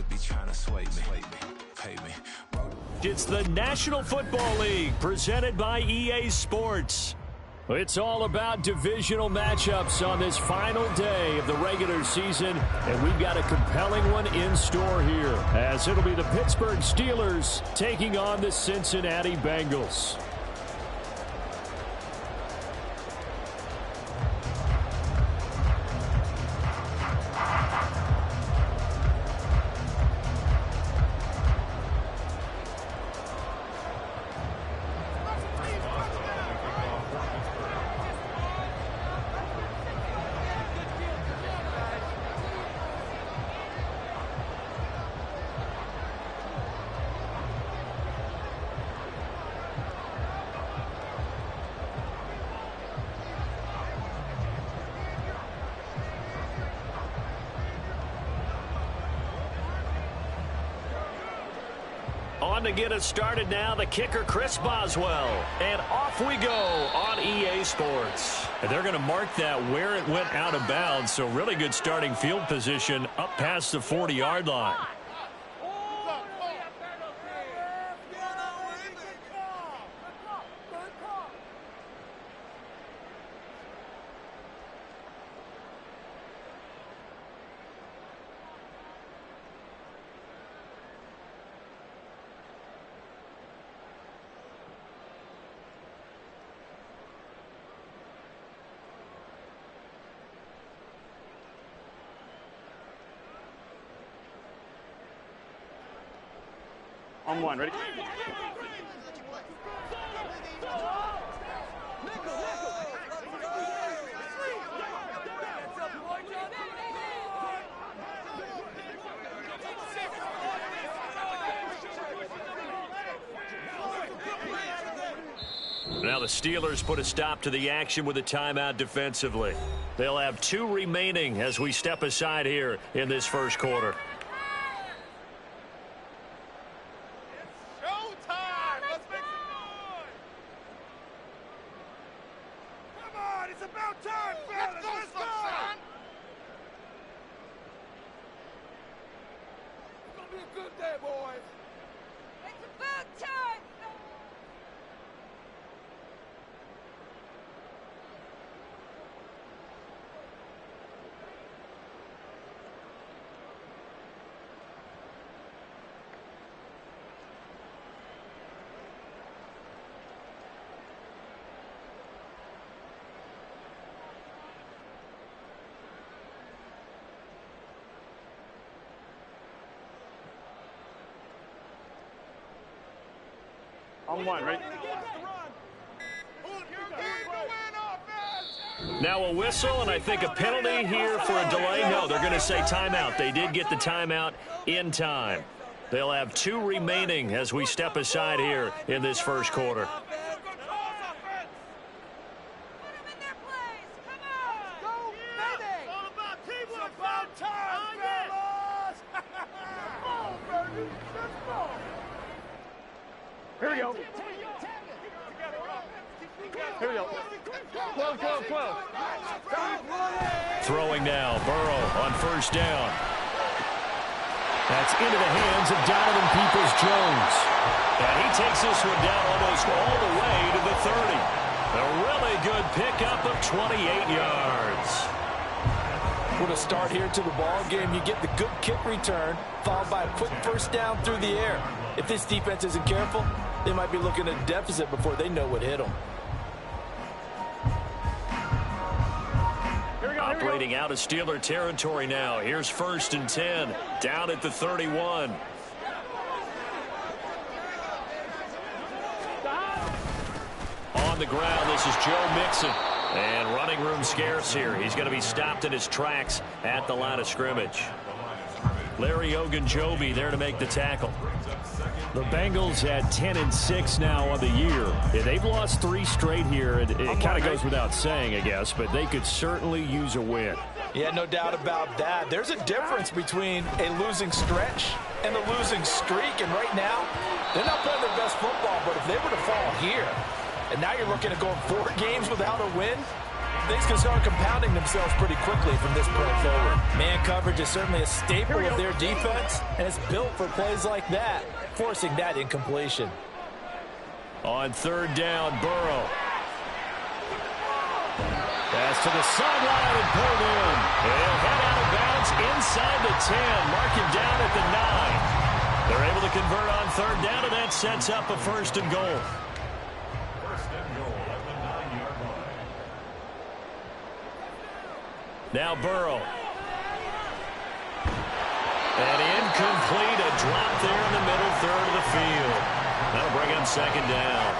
be trying to sway me, pay me. It's the National Football League presented by EA Sports. It's all about divisional matchups on this final day of the regular season, and we've got a compelling one in store here, as it'll be the Pittsburgh Steelers taking on the Cincinnati Bengals. On to get us started now, the kicker, Chris Boswell. And off we go on EA Sports. And they're going to mark that where it went out of bounds, so really good starting field position up past the 40-yard line. On one, ready? Now the Steelers put a stop to the action with a timeout defensively. They'll have 2 remaining as we step aside here in this first quarter. On one, ready? Now a whistle, and I think a penalty here for a delay. No, they're going to say timeout. They did get the timeout in time. They'll have 2 remaining as we step aside here in this first quarter. Here we go. Here we go. 12, 12, 12. Throwing now, Burrow on first down. That's into the hands of Donovan Peoples-Jones. And he takes this one down almost all the way to the 30. A really good pickup of 28 yards. With a start here to the ball game, you get the good kick return, followed by a quick first down through the air. If this defense isn't careful, they might be looking at a deficit before they know what hit them. Operating out of Steeler territory now. Here's 1st and 10, down at the 31. On the ground, this is Joe Mixon. And running room scarce here. He's going to be stopped in his tracks at the line of scrimmage. Larry Ogunjobi there to make the tackle. The Bengals at 10-6 now on the year. Yeah, they've lost 3 straight here. It kind of goes without saying, I guess, but they could certainly use a win. Yeah, no doubt about that. There's a difference between a losing stretch and a losing streak, and right now, they're not playing their best football, but if they were to fall here, and now you're looking at going 4 games without a win, Things can start compounding themselves pretty quickly from this point forward. Man coverage is certainly a staple of their defense, and it's built for plays like that, forcing that incompletion. On third down, Burrow. Pass to the sideline and pulled in. He'll head out of bounds inside the 10. Mark him down at the 9. They're able to convert on third down, and that sets up a first and goal. Now Burrow. And incomplete, a drop there in the middle third of the field. That'll bring him second down.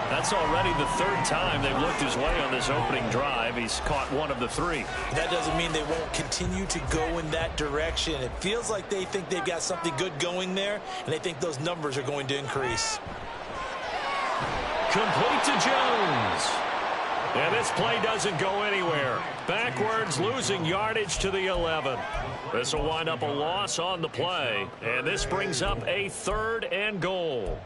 That's already the third time they've looked his way on this opening drive. He's caught one of the 3. That doesn't mean they won't continue to go in that direction. It feels like they think they've got something good going there, and they think those numbers are going to increase. Complete to Jones. And this play doesn't go anywhere. Backwards, losing yardage to the 11. This will wind up a loss on the play. And this brings up a third and goal.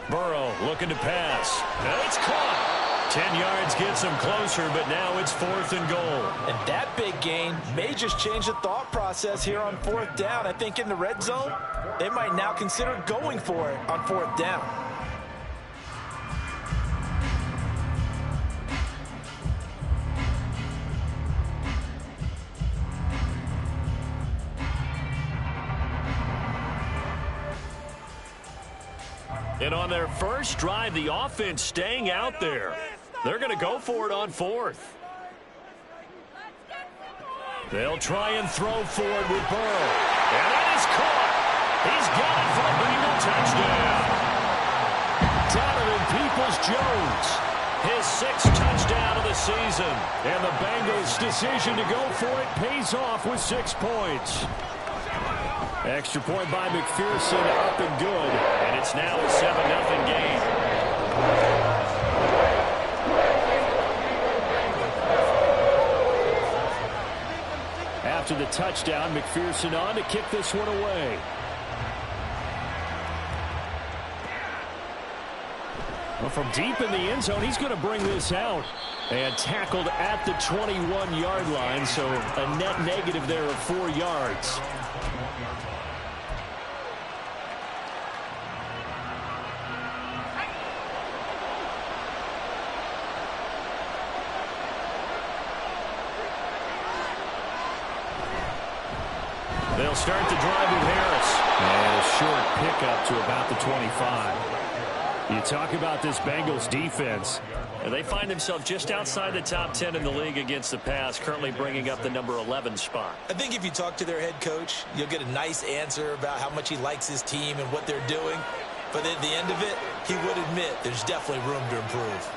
Burrow looking to pass. And it's caught. 10 yards gets him closer, but now it's fourth and goal. And that big gain may just change the thought process here on fourth down. I think in the red zone, they might now consider going for it on fourth down. And on their first drive, the offense staying out there. They're going to go for it on fourth. They'll try and throw forward with Burrow. And that is caught. He's got it for a Bengal touchdown. Donovan Peoples-Jones, his 6th touchdown of the season. And the Bengals' decision to go for it pays off with 6 points. Extra point by McPherson, up and good. And it's now a 7-0 game. After the touchdown, McPherson on to kick this one away. Well, from deep in the end zone, he's going to bring this out. And tackled at the 21-yard line, so a net negative there of 4 yards. They'll start the drive with Harris. And a short pickup to about the 25. You talk about this Bengals defense. And they find themselves just outside the top 10 in the league against the pass, currently bringing up the number 11 spot. I think if you talk to their head coach, you'll get a nice answer about how much he likes his team and what they're doing. But at the end of it, he would admit there's definitely room to improve.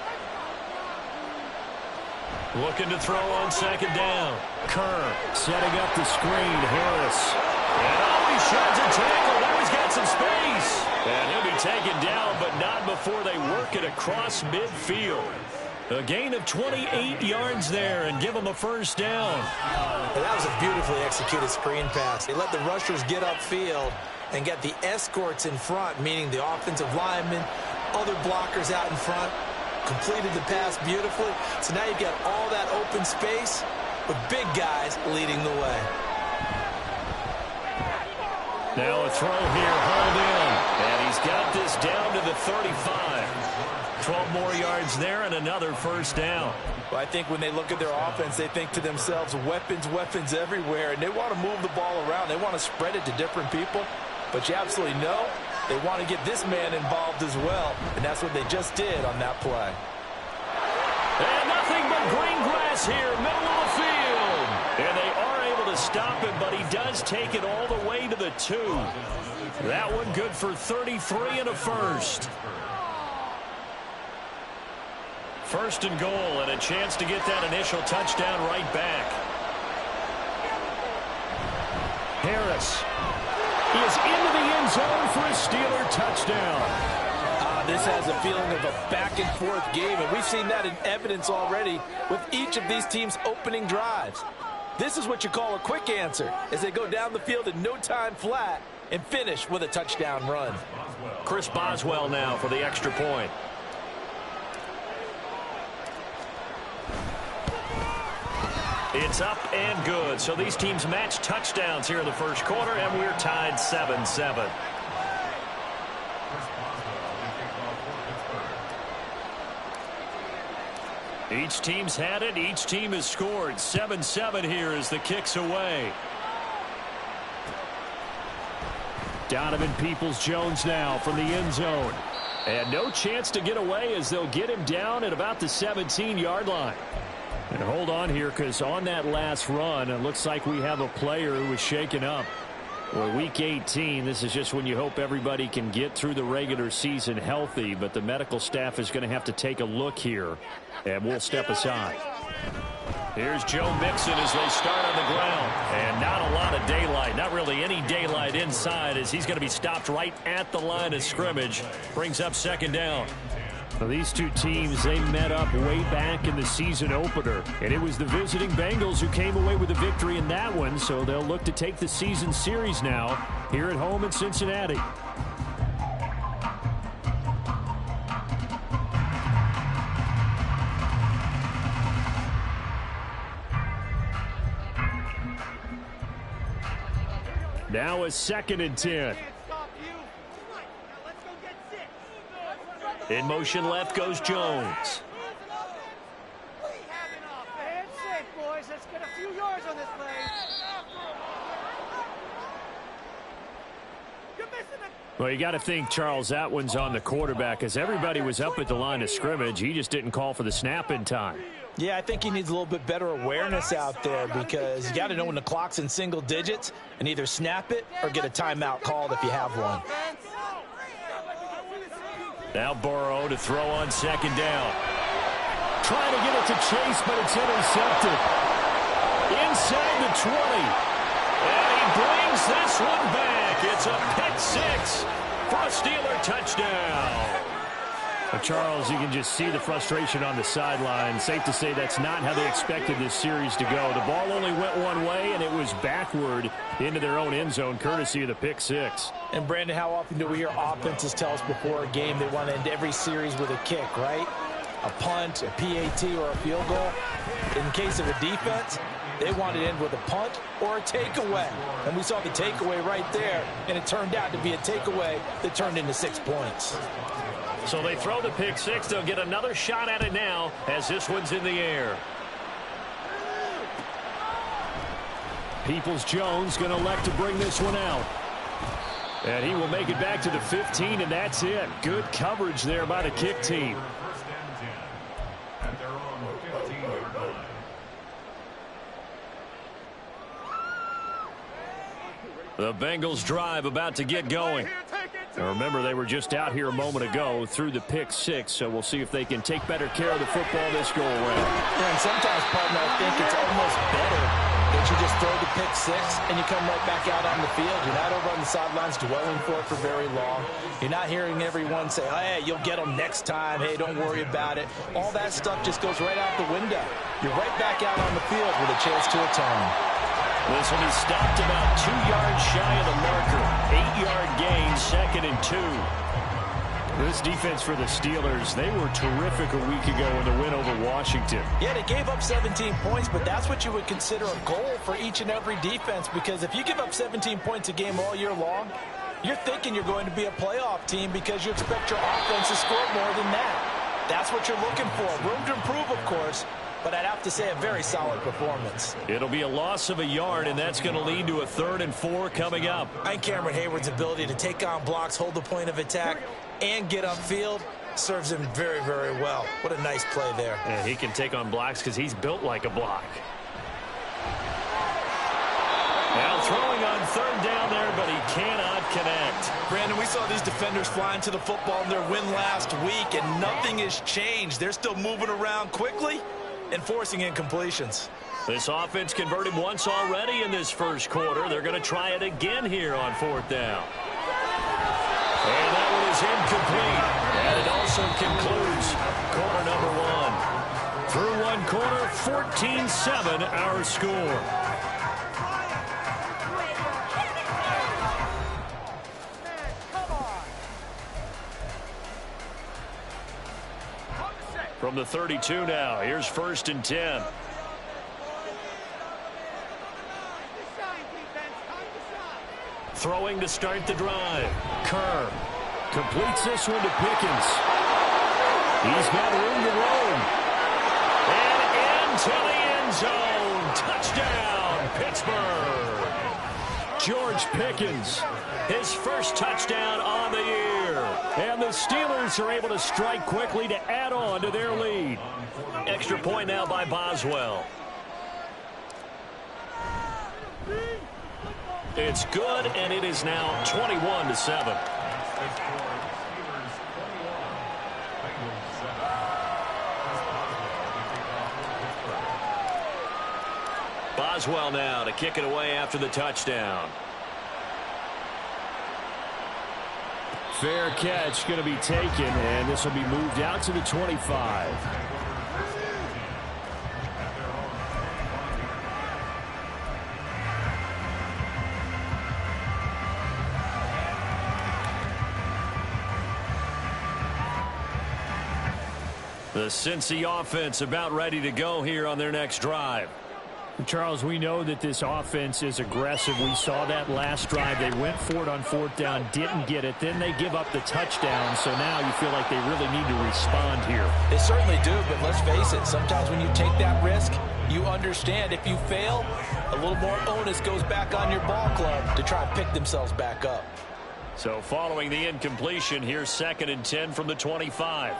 Looking to throw on second down. Kerr setting up the screen. Harris. And he sheds a tackle. Now he's got some space. And he'll be taken down, but not before they work it across midfield. A gain of 28 yards there and give him a first down. And that was a beautifully executed screen pass. They let the rushers get upfield and get the escorts in front, meaning the offensive linemen, other blockers out in front. Completed the pass beautifully. So now you've got all that open space with big guys leading the way. Now a throw here, hauled in. And he's got this down to the 35. 12 more yards there and another first down. Well, I think when they look at their offense, they think to themselves, weapons, weapons everywhere. And they want to move the ball around. They want to spread it to different people. But you absolutely know they want to get this man involved as well. And that's what they just did on that play. And nothing but green grass here, middle of the field. And they are able to stop him, but he does take it all the way to the 2. That one good for 33 and a first. First and goal, and a chance to get that initial touchdown right back. Harris is into the end zone for a Steeler touchdown. This has a feeling of a back-and-forth game, and we've seen that in evidence already with each of these teams' opening drives. This is what you call a quick answer as they go down the field in no time flat and finish with a touchdown run. Chris Boswell now for the extra point. It's up and good. So these teams match touchdowns here in the first quarter, and we're tied 7-7. Each team's had it. Each team has scored. 7-7 here as the kick's away. Donovan Peoples-Jones now from the end zone. And no chance to get away as they'll get him down at about the 17-yard line. And hold on here, because on that last run, it looks like we have a player who was shaken up. Well, Week 18, this is just when you hope everybody can get through the regular season healthy, but the medical staff is going to have to take a look here, and we'll step aside. Here's Joe Mixon as they start on the ground, and not a lot of daylight, not really any daylight inside, as he's going to be stopped right at the line of scrimmage. Brings up second down. Well, these two teams, they met up way back in the season opener, and it was the visiting Bengals who came away with a victory in that one, so they'll look to take the season series now here at home in Cincinnati. Now a 2nd and 10. In motion left goes Jones. Let's get a few yards on this play. Well, you got to think, Charles, that one's on the quarterback, as everybody was up at the line of scrimmage. He just didn't call for the snap in time. Yeah, I think he needs a little bit better awareness out there, because you got to know when the clock's in single digits and either snap it or get a timeout called if you have one. Now Burrow to throw on 2nd down. Trying to get it to Chase, but it's intercepted. Inside the 20. And he brings this one back. It's a pick 6 for a Steeler touchdown. Charles, you can just see the frustration on the sideline. Safe to say that's not how they expected this series to go. The ball only went one way, and it was backward into their own end zone, courtesy of the pick 6. And, Brandon, how often do we hear offenses tell us before a game they want to end every series with a kick, right? A punt, a PAT, or a field goal. In case of a defense, they want to end with a punt or a takeaway. And we saw the takeaway right there, and it turned out to be a takeaway that turned into 6 points. So they throw the pick 6. They'll get another shot at it now as this one's in the air. Peoples-Jones going to elect to bring this one out. And he will make it back to the 15, and that's it. Good coverage there by the kick team. The Bengals drive about to get going. Now remember, they were just out here a moment ago through the pick 6, so we'll see if they can take better care of the football this go around. Yeah, and sometimes, partner, I think it's almost better that you just throw the pick 6 and you come right back out on the field. You're not over on the sidelines dwelling for it for very long. You're not hearing everyone say, hey, you'll get them next time. Hey, don't worry about it. All that stuff just goes right out the window. You're right back out on the field with a chance to atone. This one is stopped about 2 yards shy of the marker. 8-yard gain, 2nd and 2. This defense for the Steelers, they were terrific a week ago in the win over Washington. Yeah, they gave up 17 points, but that's what you would consider a goal for each and every defense, because if you give up 17 points a game all year long, you're thinking you're going to be a playoff team because you expect your offense to score more than that. That's what you're looking for. Room to improve, of course, but I'd have to say a very solid performance. It'll be a loss of a yard, and that's going to lead to a 3rd and 4 coming up. I think Cameron Hayward's ability to take on blocks, hold the point of attack, and get upfield serves him very, very well. What a nice play there. Yeah, he can take on blocks because he's built like a block. Now throwing on 3rd down there, but he cannot connect. Brandon, we saw these defenders flying to the football in their win last week, and nothing has changed. They're still moving around quickly and forcing incompletions. This offense converted once already in this first quarter. They're going to try it again here on 4th down. And that one is incomplete. And it also concludes quarter number 1. Through one quarter, 14-7 our score. From the 32 now, here's 1st and 10. Throwing to start the drive. Kerr completes this one to Pickens. He's got room to roam. And into the end zone. Touchdown, Pittsburgh. George Pickens, his first touchdown on the year. And the Steelers are able to strike quickly to add on to their lead. Extra point now by Boswell. It's good, and it is now 21-7. Boswell now to kick it away after the touchdown. Fair catch going to be taken, and this will be moved out to the 25. The Cincy offense about ready to go here on their next drive. Charles, we know that this offense is aggressive. We saw that last drive. They went for it on 4th down, didn't get it. Then they give up the touchdown, so now you feel like they really need to respond here. They certainly do, but let's face it, sometimes when you take that risk, you understand if you fail, a little more onus goes back on your ball club to try and pick themselves back up. So following the incompletion, here's 2nd and 10 from the 25.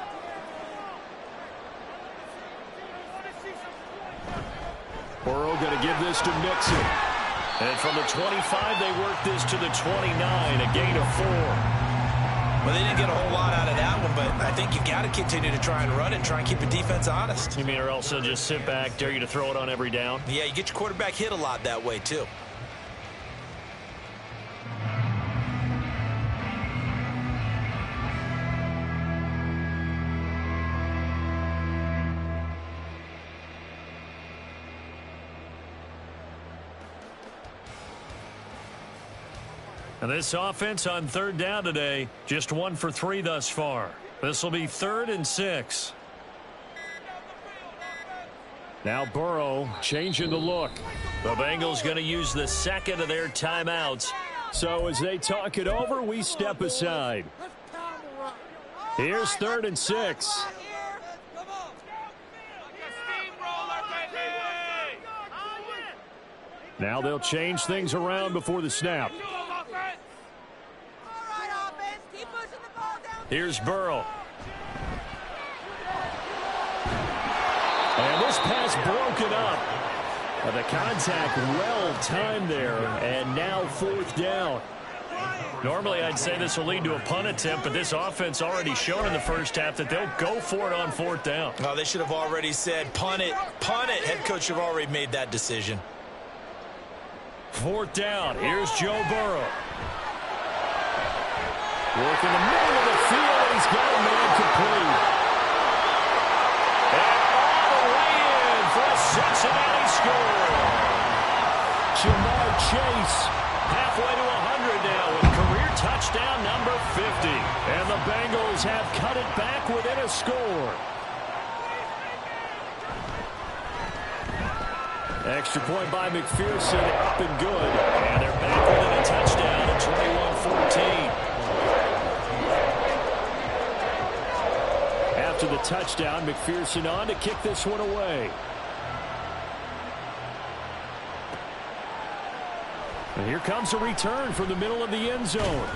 Burrow going to give this to Mixon. And from the 25, they work this to the 29, a gain of 4. Well, they didn't get a whole lot out of that one, but I think you got to continue to try and run it and try and keep the defense honest. You mean, or else they'll just sit back, dare you to throw it on every down? Yeah, you get your quarterback hit a lot that way, too. And this offense on 3rd down today, just 1 for 3 thus far. This will be 3rd and 6. Now Burrow changing the look. The Bengals going to use the 2nd of their timeouts. So as they talk it over, we step aside. Here's 3rd and 6. Now they'll change things around before the snap. Here's Burrow. And this pass broken up. The contact well timed there, and now 4th down. Normally I'd say this will lead to a punt attempt, but this offense already showed in the first half that they'll go for it on 4th down. Oh, they should have already said punt it, punt it. Head coach should have already made that decision. 4th down. Here's Joe Burrow. Work in the middle of the field, he's got a man complete. And all the way in for a Cincinnati score. Jamar Chase Halfway to 100 now with career touchdown number 50. And the Bengals have cut it back within a score. Extra point by McPherson, up and good. And they're back within a touchdown at 21-14. After the touchdown, McPherson on to kick this one away. And here comes a return from the middle of the end zone.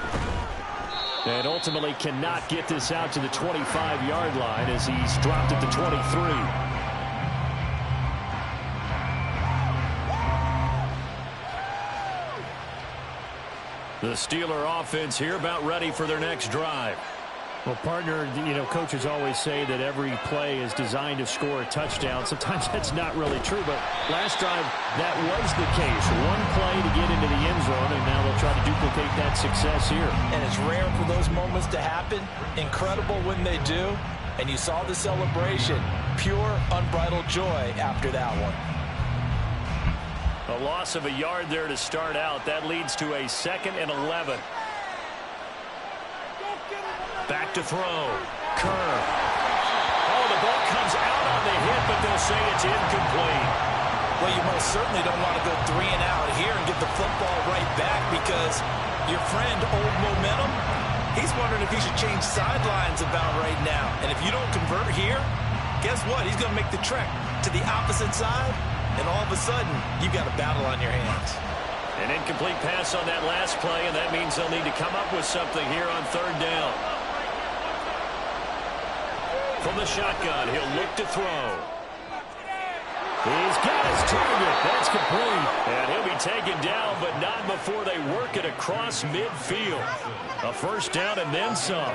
And ultimately cannot get this out to the 25-yard line as he's dropped at the 23. The Steeler offense here about ready for their next drive. Well, partner, you know, coaches always say that every play is designed to score a touchdown. Sometimes that's not really true, but last drive, that was the case. One play to get into the end zone, and now they'll try to duplicate that success here. And it's rare for those moments to happen. Incredible when they do. And you saw the celebration. Pure, unbridled joy after that one. A loss of a yard there to start out. That leads to a 2nd and 11. Back to throw. Kerr. Oh, the ball comes say it's incomplete. Well, you most certainly don't want to go 3 and out here and get the football right back because your friend, Old Momentum, he's wondering if he should change sidelines about right now. And if you don't convert here, guess what? He's going to make the trek to the opposite side, and all of a sudden, you've got a battle on your hands. An incomplete pass on that last play, and that means they'll need to come up with something here on 3rd down. From the shotgun, he'll look to throw. He's got his target. That's complete. And he'll be taken down, but not before they work it across midfield. A 1st down and then some.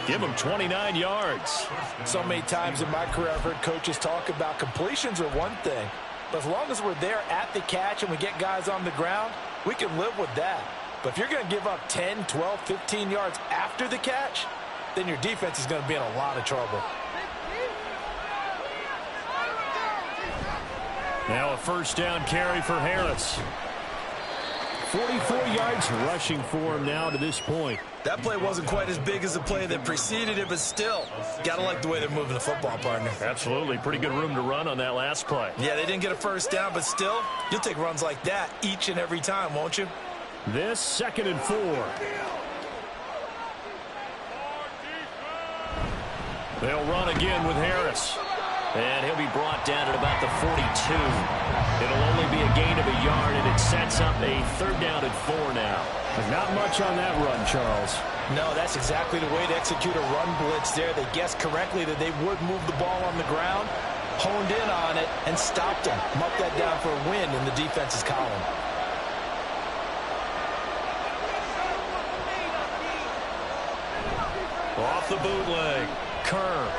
Give him 29 yards. So many times in my career I've heard coaches talk about completions are one thing, but as long as we're there at the catch and we get guys on the ground, we can live with that. But if you're going to give up 10, 12, 15 yards after the catch, then your defense is going to be in a lot of trouble. Now a 1st down carry for Harris. 44 yards rushing for him now to this point. That play wasn't quite as big as the play that preceded it, but still, got to like the way they're moving the football, partner. Absolutely. Pretty good room to run on that last play. Yeah, they didn't get a 1st down, but still, you'll take runs like that each and every time, won't you? This 2nd and 4. They'll run again with Harris. And he'll be brought down at about the 42. It'll only be a gain of a yard, and it sets up a 3rd down and 4 now. Not much on that run, Charles. No, that's exactly the way to execute a run blitz there. They guessed correctly that they would move the ball on the ground, honed in on it, and stopped him. Mark that down for a win in the defense's column. Off the bootleg. Kerr.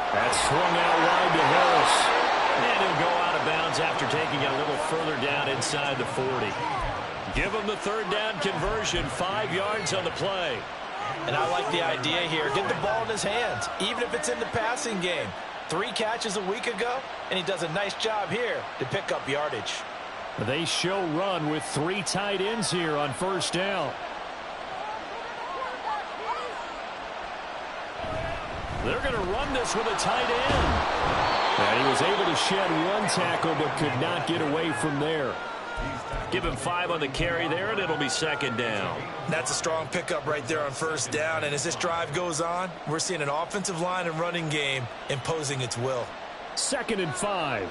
That's swung out wide to Harris. And he'll go out of bounds after taking it a little further down inside the 40. Give him the 3rd down conversion, 5 yards on the play. And I like the idea here. Get the ball in his hands, even if it's in the passing game. 3 catches a week ago, and he does a nice job here to pick up yardage. They show run with 3 tight ends here on 1st down. They're going to run this with a tight end. And he was able to shed 1 tackle but could not get away from there. Give him 5 on the carry there, and it'll be 2nd down. That's a strong pickup right there on 1st down, and as this drive goes on, we're seeing an offensive line and running game imposing its will. 2nd and 5.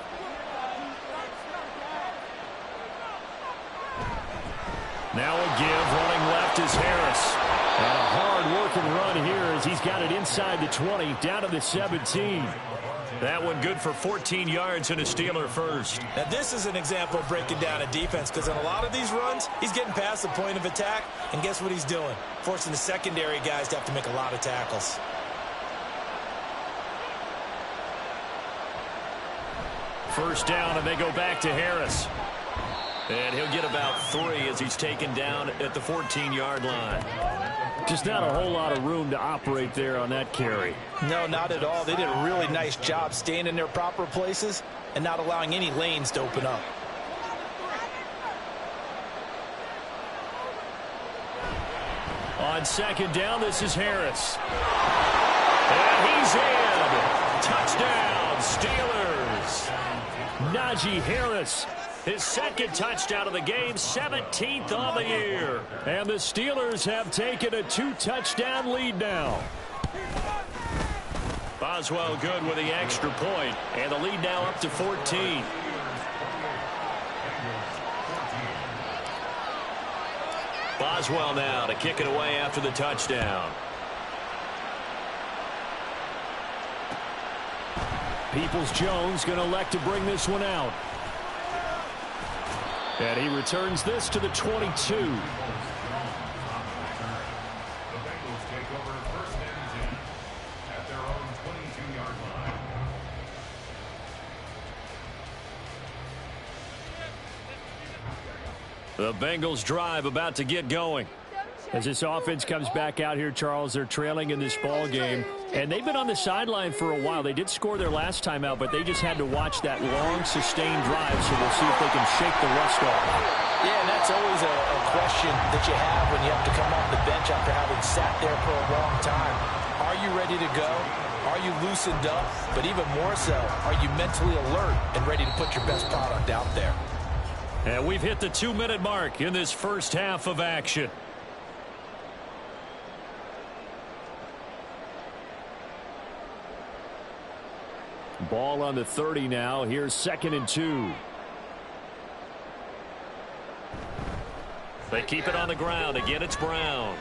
Now a give, running left is Harris. And a hard-working run here as he's got it inside the 20, down to the 17. That one good for 14 yards and a Steeler 1st. Now this is an example of breaking down a defense, because in a lot of these runs, he's getting past the point of attack, and guess what he's doing? Forcing the secondary guys to have to make a lot of tackles. First down, and they go back to Harris. And he'll get about 3 as he's taken down at the 14-yard line. Just not a whole lot of room to operate there on that carry. No, not at all. They did a really nice job staying in their proper places and not allowing any lanes to open up. On 2nd down, this is Harris. And he's in. Touchdown, Steelers. Najee Harris. His 2nd touchdown of the game, 17th on the year. And the Steelers have taken a 2-touchdown lead now. Boswell good with the extra point, and the lead now up to 14. Boswell now to kick it away after the touchdown. Peoples-Jones going to elect to bring this one out. And he returns this to the 22. The Bengals drive about to get going. As this offense comes back out here, Charles, they're trailing in this ball game. And they've been on the sideline for a while. They did score their last time out, but they just had to watch that long, sustained drive, so we'll see if they can shake the rust off. Yeah, and that's always a question that you have when you have to come off the bench after having sat there for a long time. Are you ready to go? Are Are you loosened up? But even more so, are you mentally alert and ready to put your best product out there? And we've hit the 2-minute mark in this first half of action. Ball on the 30 now. Here's 2nd and 2. They keep it on the ground. Again, it's Brown.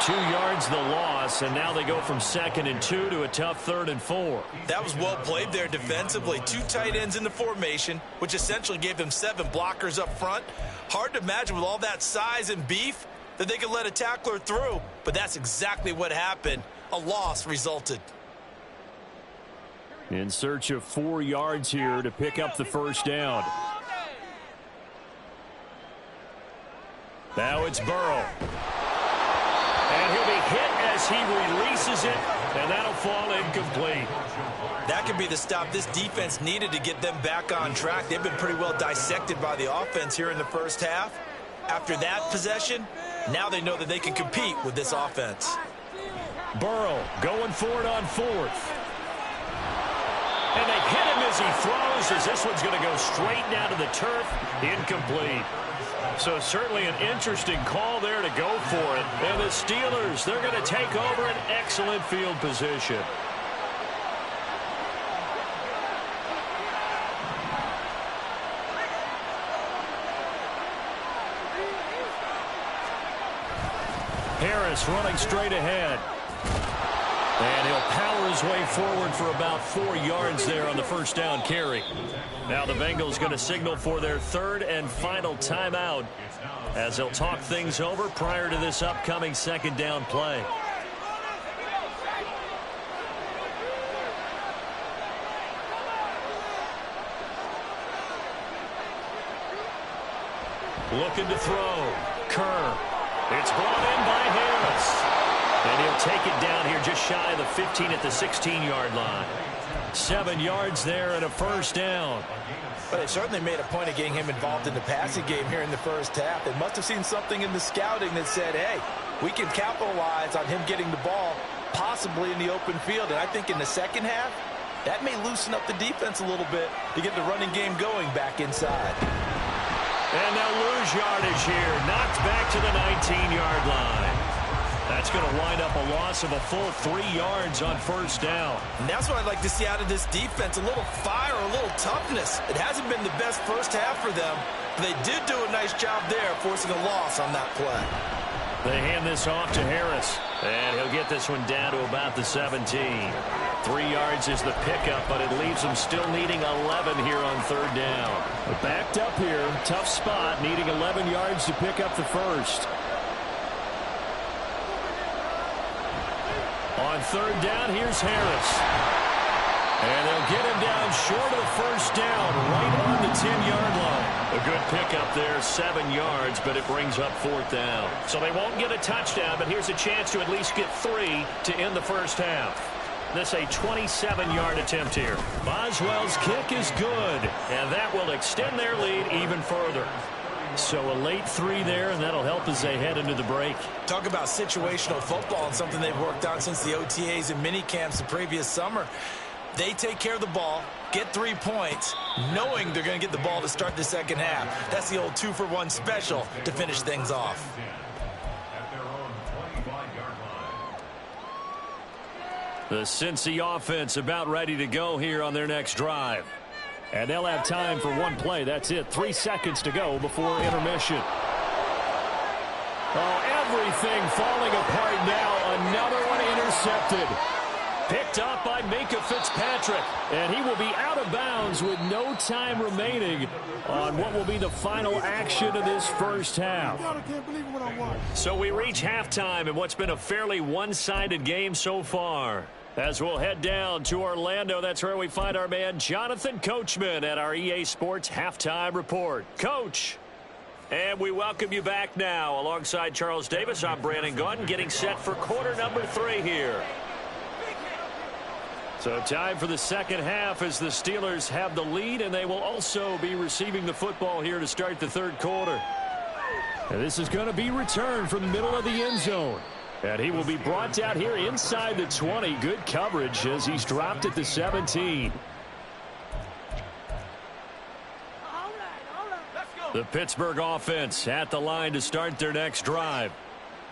2 yards the loss, and now they go from 2nd and 2 to a tough 3rd and 4. That was well played there defensively. 2 tight ends in the formation, which essentially gave them 7 blockers up front. Hard to imagine with all that size and beef that they could let a tackler through, but that's exactly what happened. A loss resulted. In search of 4 yards here to pick up the first down. Now it's Burrow. And he'll be hit as he releases it, and that'll fall incomplete. That could be the stop this defense needed to get them back on track. They've been pretty well dissected by the offense here in the first half. After that possession, now they know that they can compete with this offense. Burrow going for it on 4th. And they hit him as he throws, as this one's going to go straight down to the turf. Incomplete. So certainly an interesting call there to go for it. And the Steelers, they're going to take over an excellent field position. Harris running straight ahead. And he'll power his way forward for about 4 yards there on the first down carry. Now the Bengals going to signal for their 3rd and final timeout as they'll talk things over prior to this upcoming 2nd down play. Looking to throw. Kerr. It's brought in by Harris. And he'll take it down here just shy of the 15 at the 16-yard line. 7 yards there and a first down. But they certainly made a point of getting him involved in the passing game here in the first half. They must have seen something in the scouting that said, hey, we can capitalize on him getting the ball possibly in the open field. And I think in the second half, that may loosen up the defense a little bit to get the running game going back inside. And they'll lose yardage here. Knocked back to the 19-yard line. That's going to wind up a loss of a full 3 yards on first down. And that's what I'd like to see out of this defense, a little fire, a little toughness. It hasn't been the best first half for them, but they did do a nice job there forcing a loss on that play. They hand this off to Harris, and he'll get this one down to about the 17. 3 yards is the pickup, but it leaves them still needing 11 here on 3rd down. But backed up here, tough spot, needing 11 yards to pick up the first. On 3rd down, here's Harris. And they'll get him down short of the first down, right on the 10-yard line. A good pickup there, 7 yards, but it brings up 4th down. So they won't get a touchdown, but here's a chance to at least get 3 to end the first half. This a 27-yard attempt here. Boswell's kick is good, and that will extend their lead even further. So a late 3 there, and that'll help as they head into the break. Talk about situational football and something they've worked on since the OTAs and mini camps the previous summer. They take care of the ball, get 3 points, knowing they're going to get the ball to start the second half. That's the old 2-for-1 special to finish things off. The Cincy offense about ready to go here on their next drive. And they'll have time for one play. That's it. 3 seconds to go before intermission. Oh, everything falling apart now. Another one intercepted. Picked up by Minkah Fitzpatrick. And he will be out of bounds with no time remaining on what will be the final action of this first half. So we reach halftime in what's been a fairly one-sided game so far. As we'll head down to Orlando, that's where we find our man Jonathan Coachman at our EA Sports Halftime Report. Coach, and we welcome you back now. Alongside Charles Davis, I'm Brandon Gaudin, getting set for quarter number 3 here. So time for the second half as the Steelers have the lead, and they will also be receiving the football here to start the third quarter. And this is going to be returned from the middle of the end zone. And he will be brought down here inside the 20. Good coverage as he's dropped at the 17. The Pittsburgh offense at the line to start their next drive.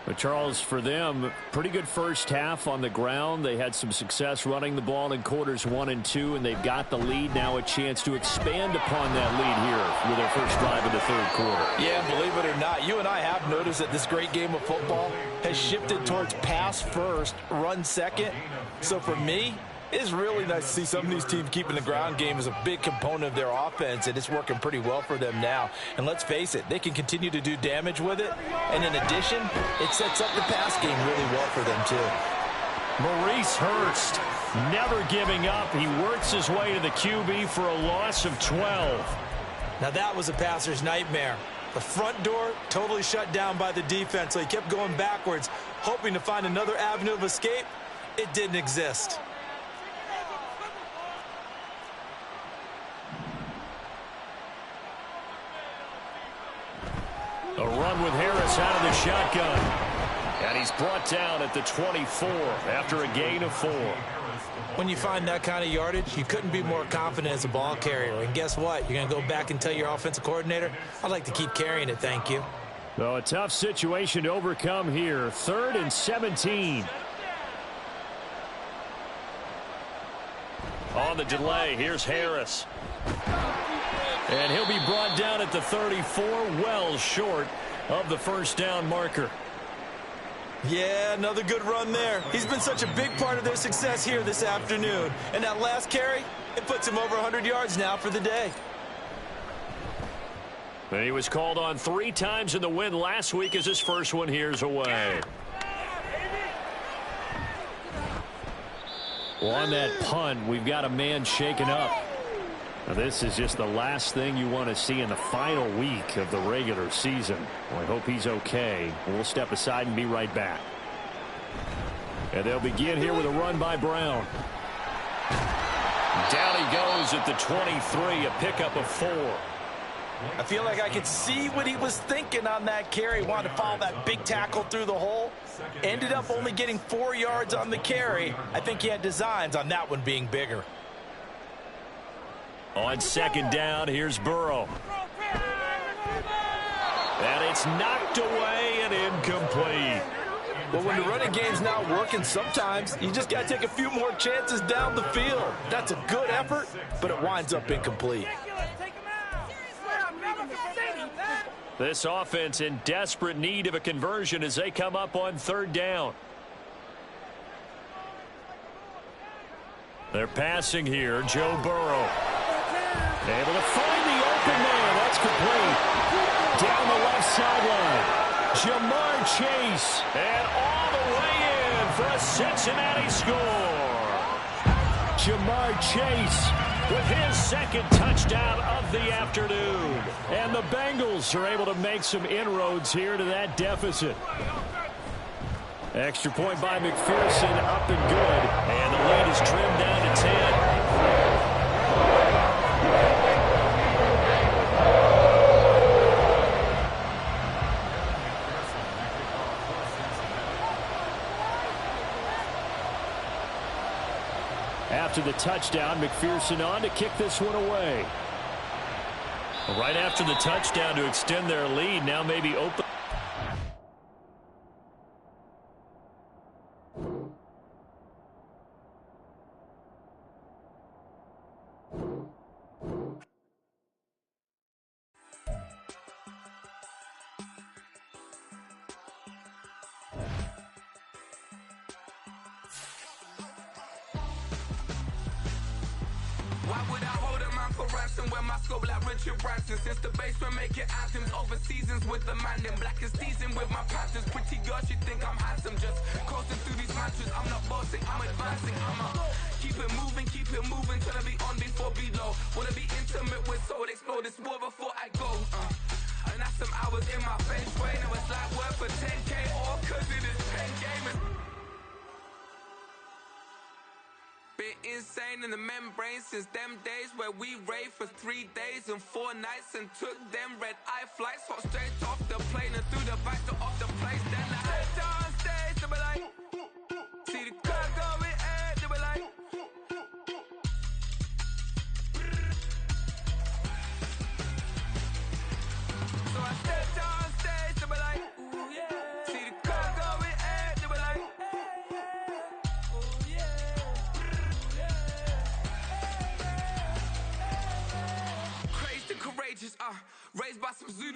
But Charles, for them, pretty good first half on the ground. They had some success running the ball in quarters 1 and 2, and they've got the lead. Now a chance to expand upon that lead here with their first drive of the third quarter. Yeah, believe it or not, you and I have noticed that this great game of football has shifted towards pass first, run second. So for me, it's really nice to see some of these teams keeping the ground game as a big component of their offense, and it's working pretty well for them now. And let's face it, they can continue to do damage with it. And in addition, it sets up the pass game really well for them too. Maurice Hurst never giving up. He works his way to the QB for a loss of 12. Now that was a passer's nightmare. The front door totally shut down by the defense, so he kept going backwards, hoping to find another avenue of escape. It didn't exist. A run with Harris out of the shotgun. And he's brought down at the 24 after a gain of 4. When you find that kind of yardage, you couldn't be more confident as a ball carrier. And guess what? You're going to go back and tell your offensive coordinator, I'd like to keep carrying it, thank you. So a tough situation to overcome here. 3rd and 17. On the delay, here's Harris. And he'll be brought down at the 34, well short of the first down marker. Yeah, another good run there. He's been such a big part of their success here this afternoon. And that last carry, it puts him over 100 yards now for the day. And he was called on 3 times in the win last week as his first one here's away. Well, on that punt, we've got a man shaken up. Now, this is just the last thing you want to see in the final week of the regular season. Well, I hope he's okay. We'll step aside and be right back. And they'll begin here with a run by Brown. Down he goes at the 23, a pickup of 4. I feel like I could see what he was thinking on that carry. Wanted to follow that big tackle through the hole. Ended up only getting 4 yards on the carry. I think he had designs on that one being bigger. On second down, here's Burrow. And it's knocked away and incomplete. Well, when the running game's not working, sometimes you just got to take a few more chances down the field. That's a good effort, but it winds up incomplete. This offense in desperate need of a conversion as they come up on 3rd down. They're passing here, Joe Burrow. Able to find the open man. That's complete. Down the left sideline. Jamar Chase. And all the way in for a Cincinnati score. Jamar Chase with his 2nd touchdown of the afternoon. And the Bengals are able to make some inroads here to that deficit. Extra point by McPherson, up and good. And the lead is trimmed down to 10. After the touchdown, McPherson on to kick this one away. Right after the touchdown to extend their lead, now maybe open. Why would I hold him out for ransom when my scope like Richard Branson? Since the basement making items over seasons with the man in black is seasoned with my patches. Pretty girl, she think I'm handsome. Just coasting through these matches. I'm not bossing, I'm advancing. I'ma keep it moving, trying to be on before below. Wanna be intimate with soul, explore this war before I go. And that's some hours in my feng shui. Now it's like work for 10K, all cause it is pen gaming. Been insane in the membrane since them days where we raved for 3 days and 4 nights and took them red-eye flights. Hot straight off the plane and through the back door of the place. Then I head on stage,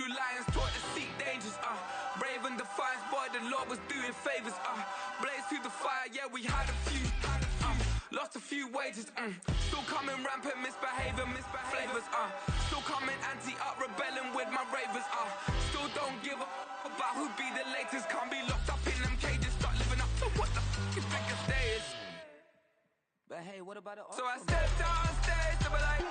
through lions, taught to seek dangers, brave and defiant, boy, the Lord was doing favors, blaze through the fire, yeah, we had a few, lost a few wages, still coming rampant, misbehavior, flavors, still coming anti-up, rebelling with my ravers, still don't give a about who be the latest, can't be locked up in them cages, start living up to what the f*** is biggest day is. But hey, what about it? So I stepped on stage, they were like,